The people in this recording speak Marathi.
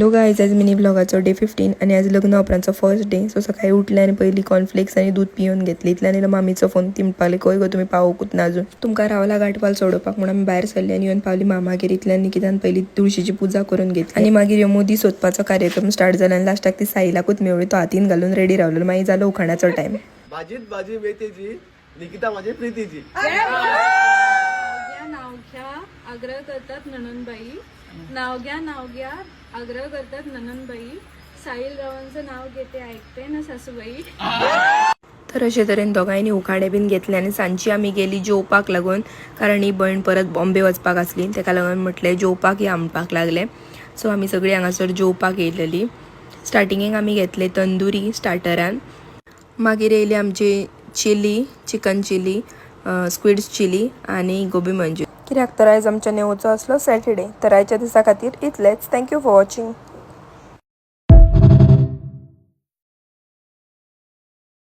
हॅलो गाईज, आज मिनी ब्लॉगाचो डे 15 आणि आज लग्न उपरांतचो फर्स्ट डे. सो सकाळी उठले आणि पयली कॉर्नफ्लेक्स आणि दूध पिऊन घेतली. इतल्यान येयलो मामीचो फोन. ती म्हणपाली खंय गो तुमी पावोकूच ना अजून, तुमकां रावला घाटपाल सोडोवपाक म्हणून आमी भायर सरली आणि येवन पावली मामागेर. इतल्यान निकितान पयली तुळशीची पुजा करून घेतली आणि मागीर मोदी सोदपाचो कार्यक्रम स्टार्ट जाला आणि लास्टाक ती साहिलाकूच मेवळी. तो हातीन घालून रेडी रावलो. मागीर जालो उखाणाचो टाइम. भाजीत भाजी मेथीची, निकिता माझी प्रीतीची. नाव घ्या आग्रह करतात ननंदबाई. नाव घ्या आग्रह करतात ननंदबाई. साहिल रावांचं नाव घेते ऐकते ना सासूबाई. तर अशे तरेन दोगांयनी उखाणे बीन घेतले आणि सांजची आमी गेली जेवपाक लागून, कारण ही भयण परत बॉम्बे वचपाक आसली. तेका लागून म्हटलें जेवपाक या म्हणपाक लागले. सो आमी सगळीं हांगासर जेवपाक येयलेली. स्टार्टिंगेक आमी घेतले तंदुरी स्टार्टरान, मागीर येयली आमची chilli, chicken chilli, squids chilli आणि गोबी मंचुरी. कित्याक तर आयज आमच्या नेवचो आसलो सॅटर्डे. तर आयच्या दिसा खातीर इतलेंच. Thank you for watching.